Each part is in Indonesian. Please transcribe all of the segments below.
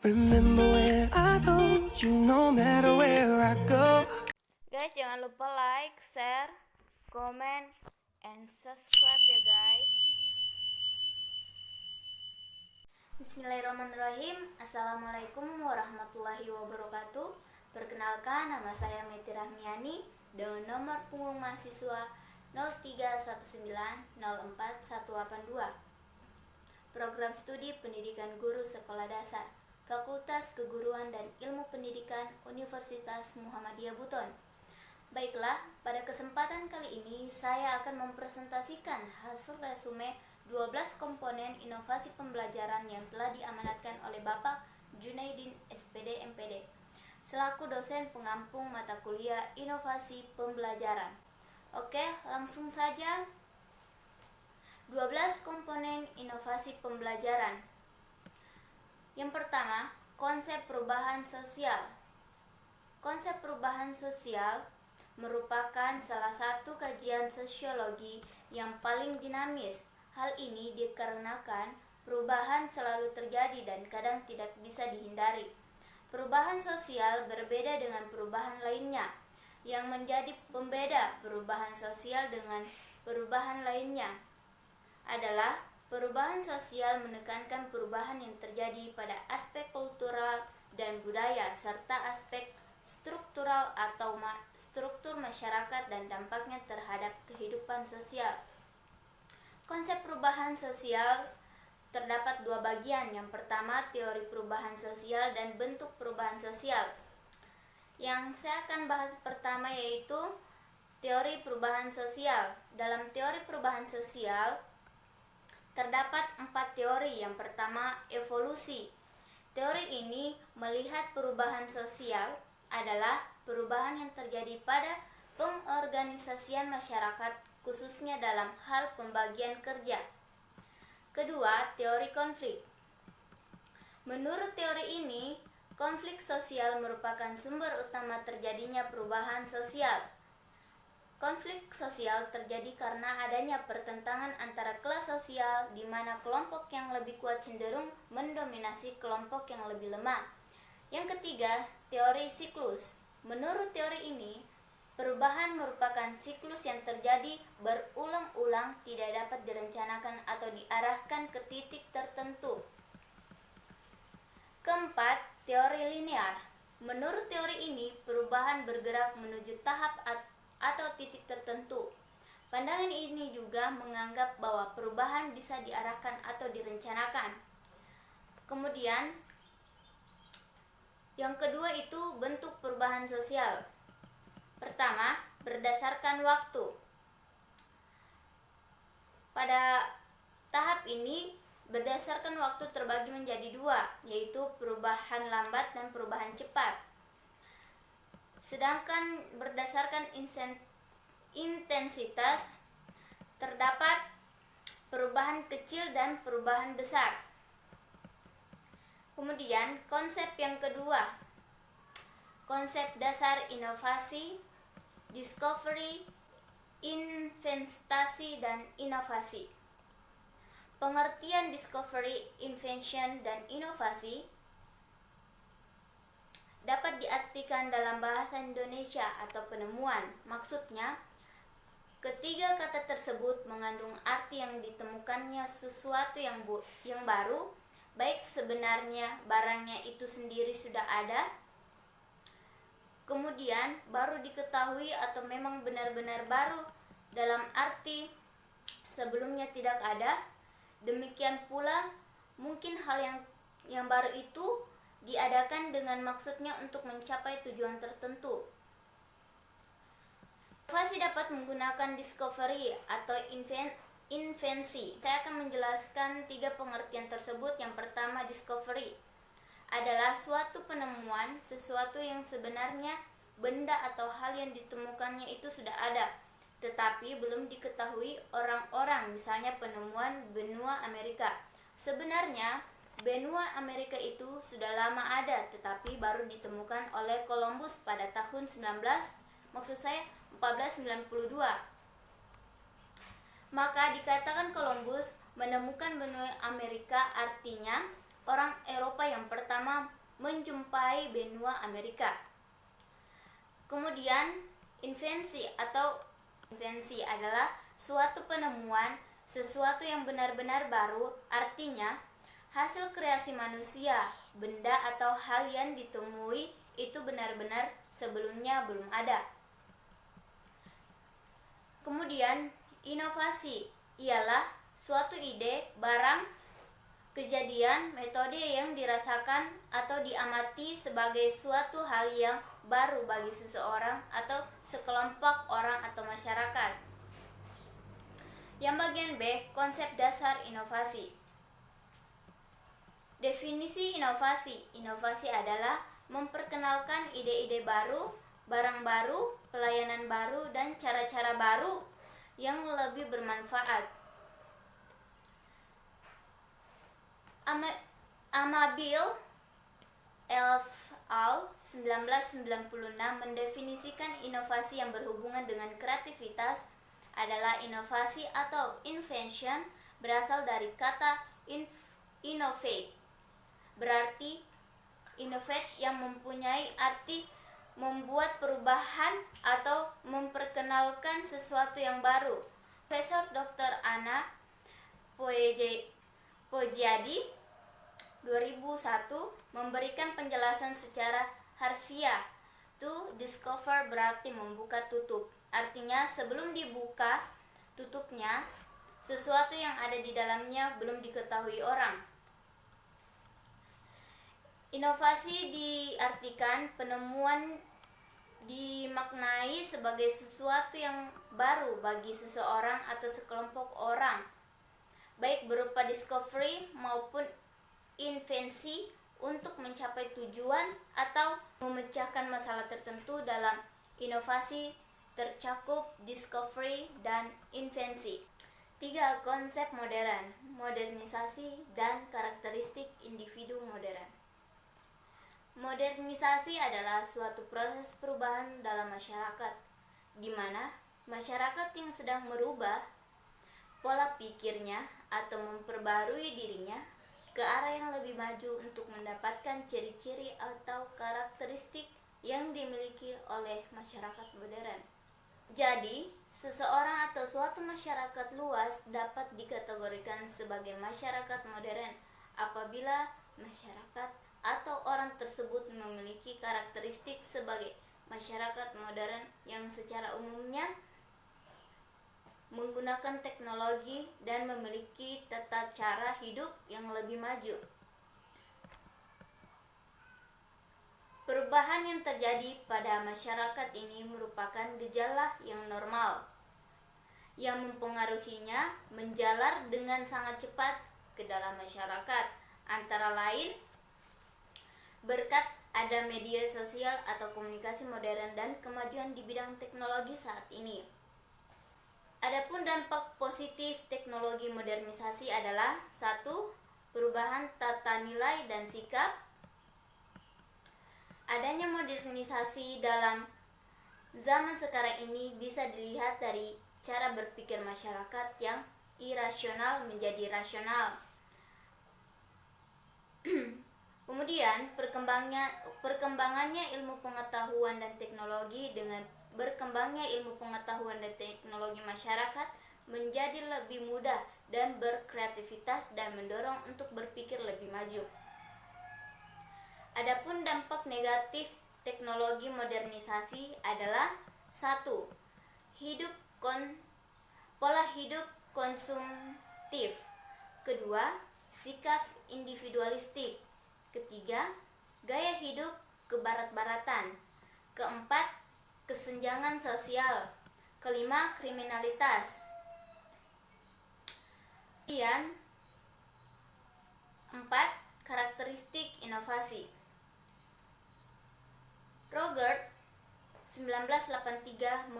Remember when I told you no matter where I go. Guys, jangan lupa like, share, comment, and subscribe ya guys. Bismillahirrahmanirrahim. Assalamualaikum warahmatullahi wabarakatuh. Perkenalkan, nama saya Meti Rahmiani dengan nomor punggung mahasiswa 031904182. Program studi pendidikan guru sekolah dasar, Fakultas Keguruan dan Ilmu Pendidikan Universitas Muhammadiyah Buton. Baiklah, pada kesempatan kali ini saya akan mempresentasikan hasil resume 12 komponen inovasi pembelajaran yang telah diamanatkan oleh Bapak Junaidin SPD MPD selaku dosen pengampung mata kuliah inovasi pembelajaran. Oke, langsung saja. 12 komponen inovasi pembelajaran. Yang pertama, konsep perubahan sosial. Konsep perubahan sosial merupakan salah satu kajian sosiologi yang paling dinamis. Hal ini dikarenakan perubahan selalu terjadi dan kadang tidak bisa dihindari. Perubahan sosial berbeda dengan perubahan lainnya. Yang menjadi pembeda perubahan sosial dengan perubahan lainnya adalah perubahan sosial menekankan perubahan yang terjadi pada aspek kultural dan budaya serta aspek struktural atau struktur masyarakat dan dampaknya terhadap kehidupan sosial. Konsep perubahan sosial terdapat dua bagian. Yang pertama, teori perubahan sosial dan bentuk perubahan sosial. Yang saya akan bahas pertama yaitu teori perubahan sosial. Dalam teori perubahan sosial terdapat 4 teori. Yang pertama, evolusi. Teori ini melihat perubahan sosial adalah perubahan yang terjadi pada pengorganisasian masyarakat, khususnya dalam hal pembagian kerja. Kedua, teori konflik. Menurut teori ini, konflik sosial merupakan sumber utama terjadinya perubahan sosial. Konflik sosial terjadi karena adanya pertentangan antara kelas sosial di mana kelompok yang lebih kuat cenderung mendominasi kelompok yang lebih lemah. Yang ketiga, teori siklus. Menurut teori ini, perubahan merupakan siklus yang terjadi berulang-ulang, tidak dapat direncanakan atau diarahkan ke titik tertentu. Keempat, teori linear. Menurut teori ini, perubahan bergerak menuju tahap atau titik tertentu. Pandangan ini juga menganggap bahwa perubahan bisa diarahkan atau direncanakan. Kemudian, yang kedua itu bentuk perubahan sosial. Pertama, berdasarkan waktu. Pada tahap ini, berdasarkan waktu terbagi menjadi dua, yaitu perubahan lambat dan perubahan cepat. Sedangkan berdasarkan intensitas, terdapat perubahan kecil dan perubahan besar. Kemudian konsep yang kedua, konsep dasar inovasi, discovery, investasi, dan inovasi. Pengertian discovery, invention, dan inovasi dapat diartikan dalam bahasa Indonesia atau penemuan. Maksudnya, ketiga kata tersebut mengandung arti yang ditemukannya sesuatu yang baru, baik sebenarnya barangnya itu sendiri sudah ada, kemudian baru diketahui, atau memang benar-benar baru dalam arti sebelumnya tidak ada. Demikian pula mungkin hal yang baru itu diadakan dengan maksudnya untuk mencapai tujuan tertentu. Inovasi dapat menggunakan discovery atau invensi. Saya akan menjelaskan 3 pengertian tersebut. Yang pertama, discovery adalah suatu penemuan, sesuatu yang sebenarnya benda atau hal yang ditemukannya itu sudah ada, tetapi belum diketahui orang-orang, misalnya penemuan benua Amerika. Sebenarnya benua Amerika itu sudah lama ada, tetapi baru ditemukan oleh Columbus pada tahun 1492. Maka dikatakan Columbus menemukan benua Amerika, artinya orang Eropa yang pertama pertama menjumpai benua Amerika. Kemudian, invensi adalah suatu penemuan, sesuatu yang benar-benar baru, artinya hasil kreasi manusia, benda atau hal yang ditemui itu benar-benar sebelumnya belum ada. Kemudian, inovasi ialah suatu ide, barang, kejadian, metode yang dirasakan atau diamati sebagai suatu hal yang baru bagi seseorang atau sekelompok orang atau masyarakat. Yang bagian B, konsep dasar inovasi. Definisi inovasi. Inovasi adalah memperkenalkan ide-ide baru, barang baru, pelayanan baru, dan cara-cara baru yang lebih bermanfaat. Amabil et al. 1996 mendefinisikan inovasi yang berhubungan dengan kreativitas adalah inovasi atau invention, berasal dari kata innovate. Berarti innovate yang mempunyai arti membuat perubahan atau memperkenalkan sesuatu yang baru. Profesor Dr. Anna Poggiadi 2001 memberikan penjelasan secara harfiah. To discover berarti membuka tutup. Artinya sebelum dibuka tutupnya, sesuatu yang ada di dalamnya belum diketahui orang. Inovasi diartikan penemuan dimaknai sebagai sesuatu yang baru bagi seseorang atau sekelompok orang, baik berupa discovery maupun invensi untuk mencapai tujuan atau memecahkan masalah tertentu. Dalam inovasi tercakup discovery dan invensi. 3. Konsep modern, modernisasi, dan karakteristik individu modern. Modernisasi adalah suatu proses perubahan dalam masyarakat, di mana masyarakat yang sedang merubah pola pikirnya atau memperbarui dirinya ke arah yang lebih maju untuk mendapatkan ciri-ciri atau karakteristik yang dimiliki oleh masyarakat modern. Jadi, seseorang atau suatu masyarakat luas dapat dikategorikan sebagai masyarakat modern apabila masyarakat atau orang tersebut memiliki karakteristik sebagai masyarakat modern yang secara umumnya menggunakan teknologi dan memiliki tata cara hidup yang lebih maju. Perubahan yang terjadi pada masyarakat ini merupakan gejala yang normal, yang mempengaruhinya menjalar dengan sangat cepat ke dalam masyarakat, antara lain berkat ada media sosial atau komunikasi modern dan kemajuan di bidang teknologi saat ini. Adapun dampak positif teknologi modernisasi adalah 1. Perubahan tata nilai dan sikap. Adanya modernisasi dalam zaman sekarang ini bisa dilihat dari cara berpikir masyarakat yang irasional menjadi rasional. Kemudian perkembangannya ilmu pengetahuan dan teknologi. Dengan berkembangnya ilmu pengetahuan dan teknologi, masyarakat menjadi lebih mudah dan berkreativitas dan mendorong untuk berpikir lebih maju. Adapun dampak negatif teknologi modernisasi adalah 1. Pola hidup konsumtif. 2. Sikap individualistik. 3. Gaya hidup kebarat-baratan. 4. Kesenjangan sosial. 5. Kriminalitas. Kemudian 4. Karakteristik inovasi. Rogert 1983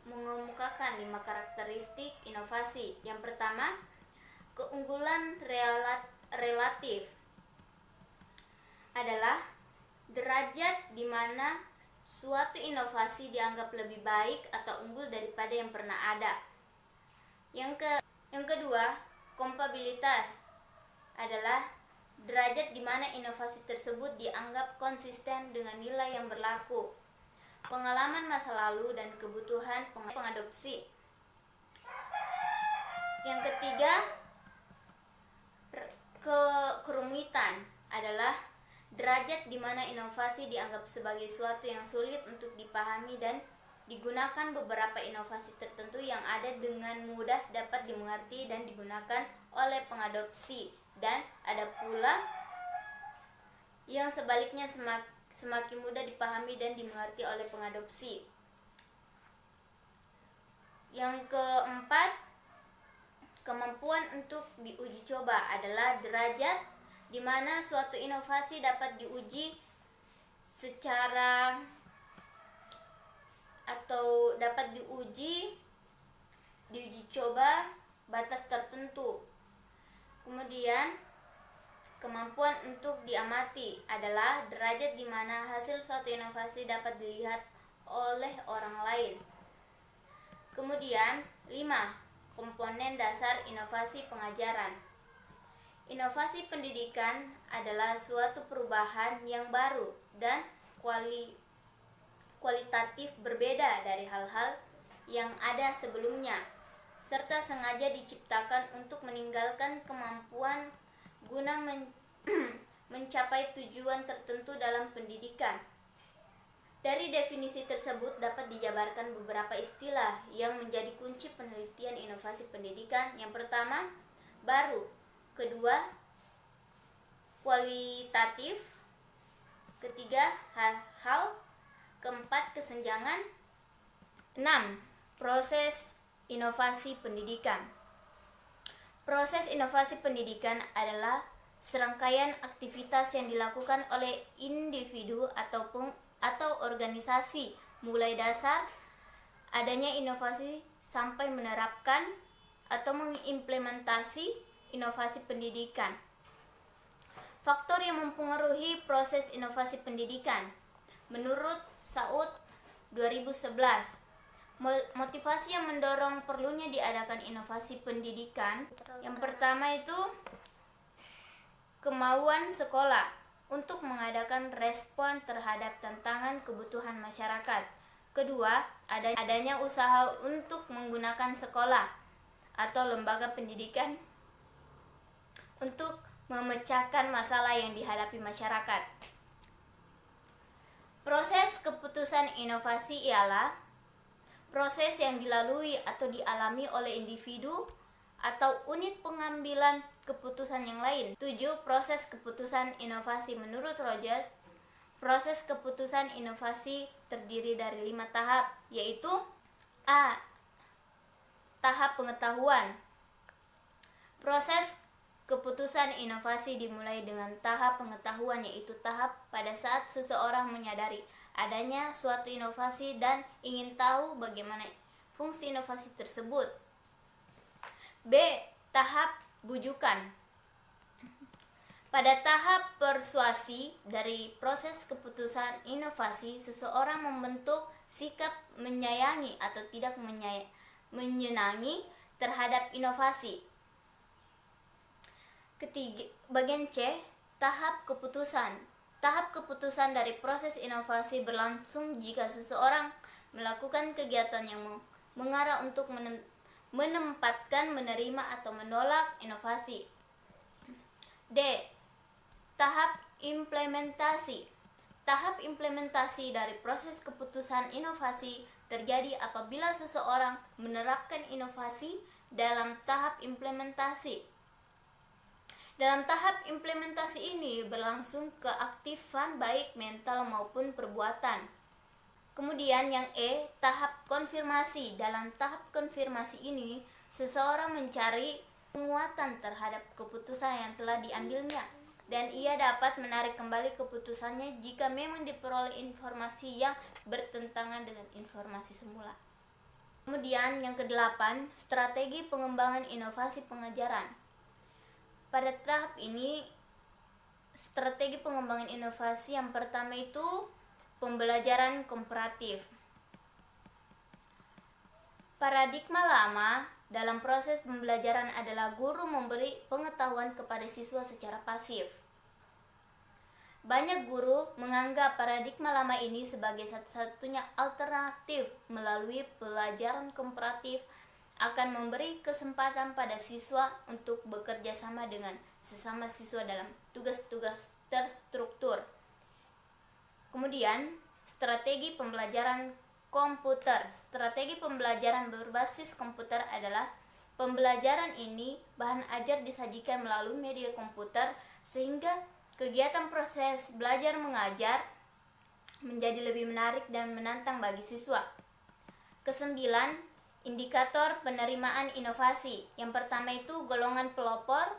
mengemukakan 5 karakteristik inovasi. Yang pertama, keunggulan relatif adalah derajat di mana suatu inovasi dianggap lebih baik atau unggul daripada yang pernah ada. Yang kedua, kompabilitas adalah derajat di mana inovasi tersebut dianggap konsisten dengan nilai yang berlaku, pengalaman masa lalu, dan kebutuhan pengadopsi. Yang ketiga, kerumitan adalah derajat di mana inovasi dianggap sebagai suatu yang sulit untuk dipahami dan digunakan. Beberapa inovasi tertentu yang ada dengan mudah dapat dimengerti dan digunakan oleh pengadopsi, dan ada pula yang sebaliknya semakin mudah dipahami dan dimengerti oleh pengadopsi. Yang keempat, kemampuan untuk diuji coba adalah derajat di mana suatu inovasi dapat diuji secara atau dapat diuji coba batas tertentu. Kemudian, kemampuan untuk diamati adalah derajat di mana hasil suatu inovasi dapat dilihat oleh orang lain. Kemudian, 5. Komponen dasar inovasi pengajaran. Inovasi pendidikan adalah suatu perubahan yang baru dan kualitatif berbeda dari hal-hal yang ada sebelumnya, serta sengaja diciptakan untuk meninggalkan kemampuan guna mencapai tujuan tertentu dalam pendidikan. Dari definisi tersebut dapat dijabarkan beberapa istilah yang menjadi kunci penelitian inovasi pendidikan. Yang pertama, baru. Kedua, kualitatif. Ketiga, hal. Keempat, kesenjangan. 6. Proses inovasi pendidikan. Proses inovasi pendidikan adalah serangkaian aktivitas yang dilakukan oleh individu atau organisasi, mulai dasar adanya inovasi sampai menerapkan atau mengimplementasi inovasi pendidikan. Faktor yang mempengaruhi proses inovasi pendidikan. Menurut Saud 2011, motivasi yang mendorong perlunya diadakan inovasi pendidikan. Yang pertama itu kemauan sekolah untuk mengadakan respon terhadap tantangan kebutuhan masyarakat. Kedua, adanya usaha untuk menggunakan sekolah atau lembaga pendidikan untuk memecahkan masalah yang dihadapi masyarakat. Proses keputusan inovasi ialah proses yang dilalui atau dialami oleh individu atau unit pengambilan keputusan yang lain. 7. Proses keputusan inovasi. Menurut Roger, proses keputusan inovasi terdiri dari 5 tahap, yaitu A. Tahap pengetahuan. Proses keputusan inovasi dimulai dengan tahap pengetahuan, yaitu tahap pada saat seseorang menyadari adanya suatu inovasi dan ingin tahu bagaimana fungsi inovasi tersebut. B. Tahap bujukan. Pada tahap persuasi dari proses keputusan inovasi, seseorang membentuk sikap menyayangi atau tidak menyenangi terhadap inovasi. Ketiga, bagian C, tahap keputusan. Tahap keputusan dari proses inovasi berlangsung jika seseorang melakukan kegiatan yang mengarah untuk menempatkan, menerima, atau menolak inovasi. D. Tahap implementasi. Tahap implementasi dari proses keputusan inovasi terjadi apabila seseorang menerapkan inovasi dalam tahap implementasi. Dalam tahap implementasi ini berlangsung keaktifan baik mental maupun perbuatan. Kemudian yang E, tahap konfirmasi. Dalam tahap konfirmasi ini, seseorang mencari penguatan terhadap keputusan yang telah diambilnya, dan ia dapat menarik kembali keputusannya jika memang diperoleh informasi yang bertentangan dengan informasi semula. Kemudian yang ke-8, strategi pengembangan inovasi pengajaran. Pada tahap ini, strategi pengembangan inovasi yang pertama itu pembelajaran komparatif. Paradigma lama dalam proses pembelajaran adalah guru memberi pengetahuan kepada siswa secara pasif. Banyak guru menganggap paradigma lama ini sebagai satu-satunya alternatif melalui pelajaran komparatif akan memberi kesempatan pada siswa untuk bekerja sama dengan sesama siswa dalam tugas-tugas terstruktur. Kemudian, strategi pembelajaran komputer. Strategi pembelajaran berbasis komputer adalah pembelajaran ini bahan ajar disajikan melalui media komputer sehingga kegiatan proses belajar mengajar menjadi lebih menarik dan menantang bagi siswa. Kesembilan, indikator penerimaan inovasi. Yang pertama itu golongan pelopor,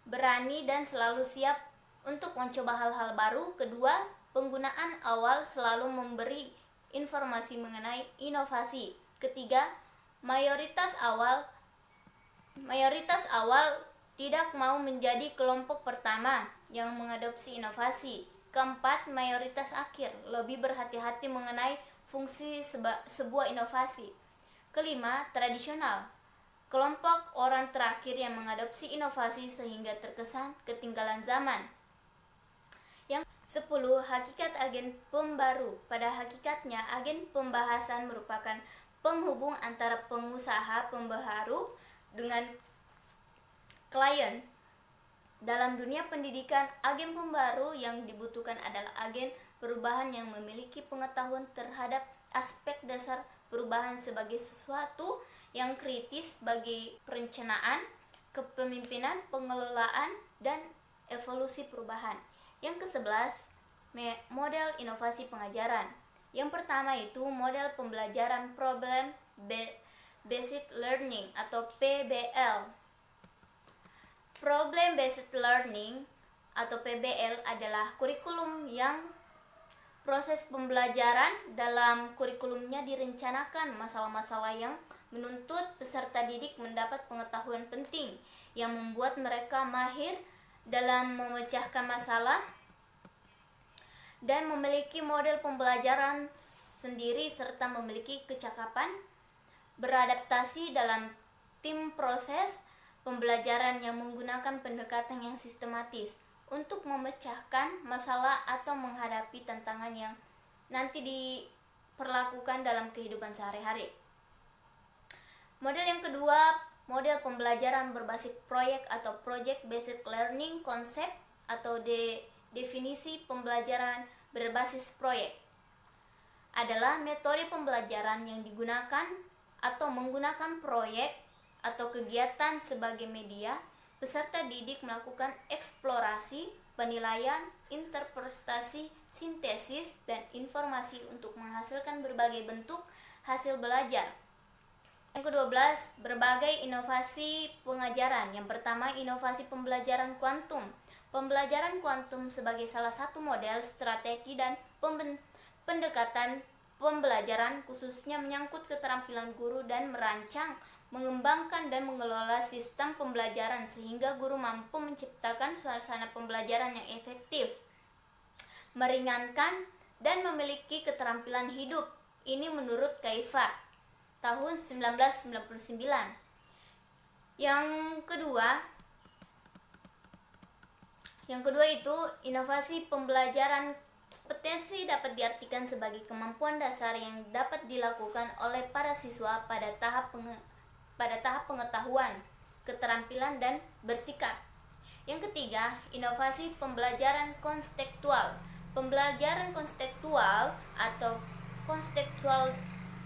berani dan selalu siap untuk mencoba hal-hal baru. Kedua, penggunaan awal selalu memberi informasi mengenai inovasi. Ketiga, mayoritas awal tidak mau menjadi kelompok pertama yang mengadopsi inovasi. Keempat, mayoritas akhir lebih berhati-hati mengenai fungsi sebuah inovasi. Kelima, tradisional. Kelompok orang terakhir yang mengadopsi inovasi sehingga terkesan ketinggalan zaman. Yang 10, hakikat agen pembaru. Pada hakikatnya, agen pembahasan merupakan penghubung antara pengusaha pembaharu dengan klien. Dalam dunia pendidikan, agen pembaru yang dibutuhkan adalah agen perubahan yang memiliki pengetahuan terhadap aspek dasar perubahan sebagai sesuatu yang kritis bagi perencanaan, kepemimpinan, pengelolaan, dan evolusi perubahan. Yang ke-11, model inovasi pengajaran. Yang pertama itu model pembelajaran Problem Based Learning atau PBL. Problem Based Learning atau PBL adalah kurikulum yang proses pembelajaran dalam kurikulumnya direncanakan masalah-masalah yang menuntut peserta didik mendapat pengetahuan penting yang membuat mereka mahir dalam memecahkan masalah dan memiliki model pembelajaran sendiri serta memiliki kecakapan beradaptasi dalam tim proses pembelajaran yang menggunakan pendekatan yang sistematis untuk memecahkan masalah atau menghadapi tantangan yang nanti diperlakukan dalam kehidupan sehari-hari. Model yang kedua, model pembelajaran berbasis proyek atau project based learning konsep atau definisi pembelajaran berbasis proyek adalah metode pembelajaran yang digunakan atau menggunakan proyek atau kegiatan sebagai media. Peserta didik melakukan eksplorasi, penilaian, interpretasi, sintesis, dan informasi untuk menghasilkan berbagai bentuk hasil belajar. Yang ke-12, berbagai inovasi pengajaran. Yang pertama, inovasi pembelajaran kuantum. Pembelajaran kuantum sebagai salah satu model, strategi, dan pendekatan pembelajaran khususnya menyangkut keterampilan guru dan merancang, mengembangkan dan mengelola sistem pembelajaran sehingga guru mampu menciptakan suasana pembelajaran yang efektif, meringankan, dan memiliki keterampilan hidup. Ini menurut Kaifa tahun 1999. Yang kedua itu inovasi pembelajaran. Kompetensi dapat diartikan sebagai kemampuan dasar yang dapat dilakukan oleh para siswa pada tahap pengetahuan, keterampilan, dan bersikap. Yang ketiga, inovasi pembelajaran konstektual. Pembelajaran konstektual atau contextual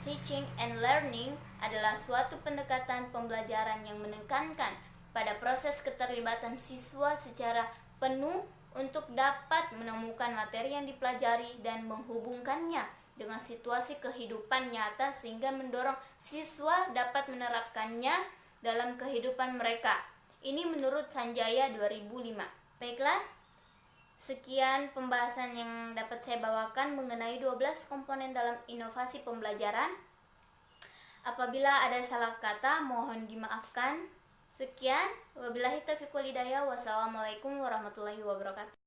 teaching and learning adalah suatu pendekatan pembelajaran yang menekankan pada proses keterlibatan siswa secara penuh untuk dapat menemukan materi yang dipelajari dan menghubungkannya dengan situasi kehidupan nyata sehingga mendorong siswa dapat menerapkannya dalam kehidupan mereka. Ini menurut Sanjaya 2005. Baiklah, sekian pembahasan yang dapat saya bawakan mengenai 12 komponen dalam inovasi pembelajaran. Apabila ada salah kata, mohon dimaafkan. Sekian, wabillahi taufiq wal hidayah. Wassalamualaikum warahmatullahi wabarakatuh.